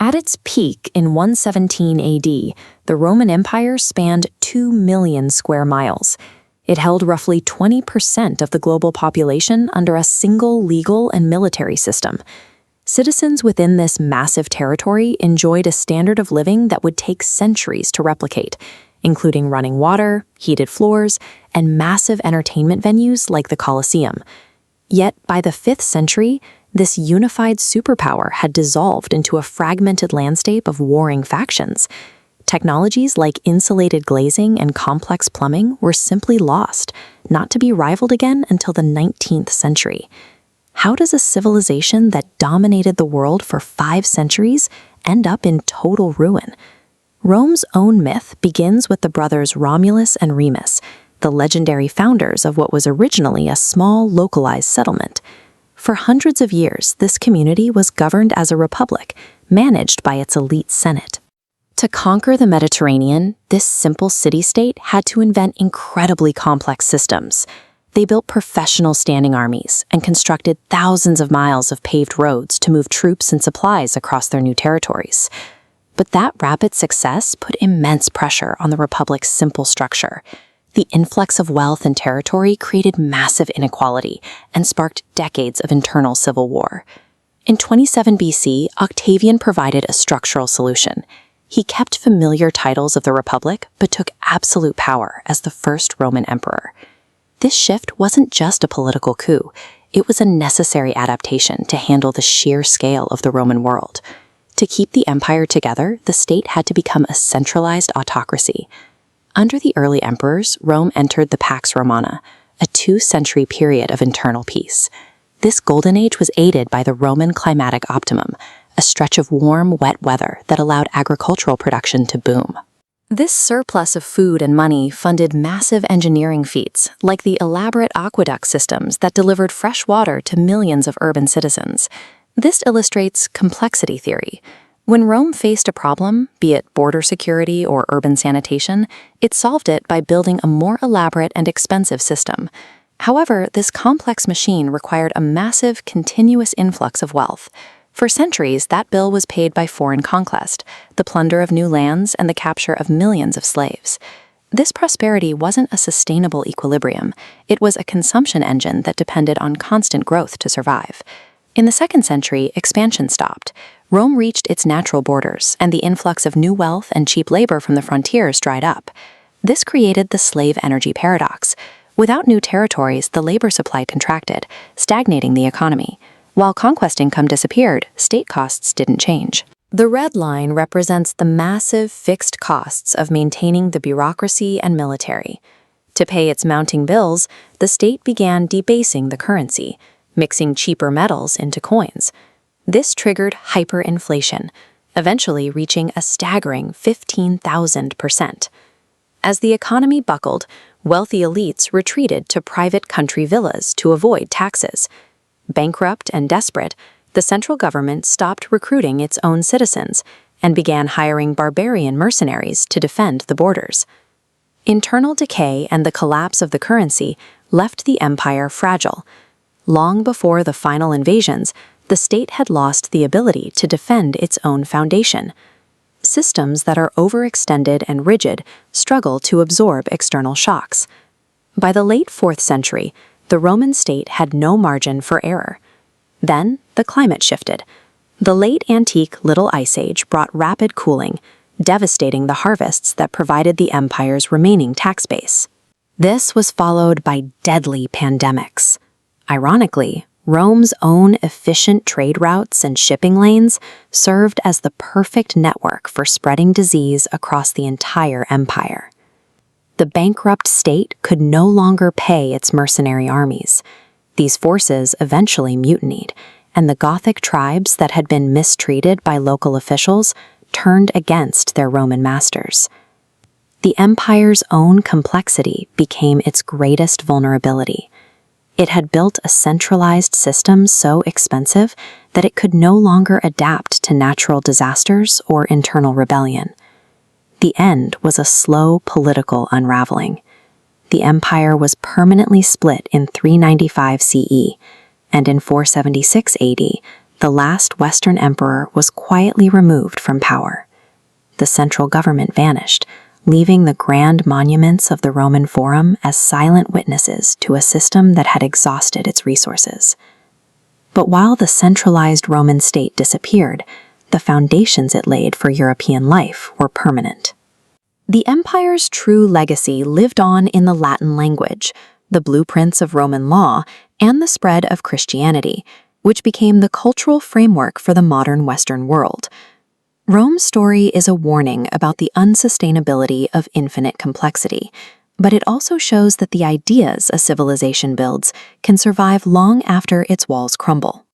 At its peak in 117 AD, the Roman Empire spanned 2 million square miles. It held roughly 20% of the global population under a single legal and military system. Citizens within this massive territory enjoyed a standard of living that would take centuries to replicate, including running water, heated floors, and massive entertainment venues like the Colosseum. Yet, by the 5th century, this unified superpower had dissolved into a fragmented landscape of warring factions. Technologies like insulated glazing and complex plumbing were simply lost, not to be rivaled again until the 19th century. How does a civilization that dominated the world for 5 centuries end up in total ruin? Rome's own myth begins with the brothers Romulus and Remus, the legendary founders of what was originally a small, localized settlement. For hundreds of years, this community was governed as a republic, managed by its elite senate. To conquer the Mediterranean, this simple city-state had to invent incredibly complex systems. They built professional standing armies and constructed thousands of miles of paved roads to move troops and supplies across their new territories. But that rapid success put immense pressure on the republic's simple structure. The influx of wealth and territory created massive inequality and sparked decades of internal civil war. In 27 BC, Octavian provided a structural solution. He kept familiar titles of the republic but took absolute power as the first Roman emperor. This shift wasn't just a political coup, it was a necessary adaptation to handle the sheer scale of the Roman world. To keep the empire together, the state had to become a centralized autocracy. Under the early emperors, Rome entered the Pax Romana, a 2-century period of internal peace. This golden age was aided by the Roman climatic optimum, a stretch of warm, wet weather that allowed agricultural production to boom. This surplus of food and money funded massive engineering feats, like the elaborate aqueduct systems that delivered fresh water to millions of urban citizens. This illustrates complexity theory. When Rome faced a problem, be it border security or urban sanitation, it solved it by building a more elaborate and expensive system. However, this complex machine required a massive, continuous influx of wealth. For centuries, that bill was paid by foreign conquest, the plunder of new lands, and the capture of millions of slaves. This prosperity wasn't a sustainable equilibrium. It was a consumption engine that depended on constant growth to survive. In the 2nd century, expansion stopped. Rome reached its natural borders, and the influx of new wealth and cheap labor from the frontiers dried up. This created the slave energy paradox. Without new territories, the labor supply contracted, stagnating the economy. While conquest income disappeared, state costs didn't change. The red line represents the massive fixed costs of maintaining the bureaucracy and military. To pay its mounting bills, the state began debasing the currency, mixing cheaper metals into coins. This triggered hyperinflation, eventually reaching a staggering 15,000%. As the economy buckled, wealthy elites retreated to private country villas to avoid taxes. Bankrupt and desperate, the central government stopped recruiting its own citizens and began hiring barbarian mercenaries to defend the borders. Internal decay and the collapse of the currency left the empire fragile. Long before the final invasions, the state had lost the ability to defend its own foundation. Systems that are overextended and rigid struggle to absorb external shocks. By the late 4th century, the Roman state had no margin for error. Then, the climate shifted. The late antique Little Ice Age brought rapid cooling, devastating the harvests that provided the empire's remaining tax base. This was followed by deadly pandemics. Ironically, Rome's own efficient trade routes and shipping lanes served as the perfect network for spreading disease across the entire empire. The bankrupt state could no longer pay its mercenary armies. These forces eventually mutinied, and the Gothic tribes that had been mistreated by local officials turned against their Roman masters. The empire's own complexity became its greatest vulnerability. It had built a centralized system so expensive that it could no longer adapt to natural disasters or internal rebellion. The end was a slow political unraveling. The empire was permanently split in 395 CE, and in 476 AD, the last Western emperor was quietly removed from power. The central government vanished, leaving the grand monuments of the Roman Forum as silent witnesses to a system that had exhausted its resources. But while the centralized Roman state disappeared, the foundations it laid for European life were permanent. The empire's true legacy lived on in the Latin language, the blueprints of Roman law, and the spread of Christianity, which became the cultural framework for the modern Western world. Rome's story is a warning about the unsustainability of infinite complexity, but it also shows that the ideas a civilization builds can survive long after its walls crumble.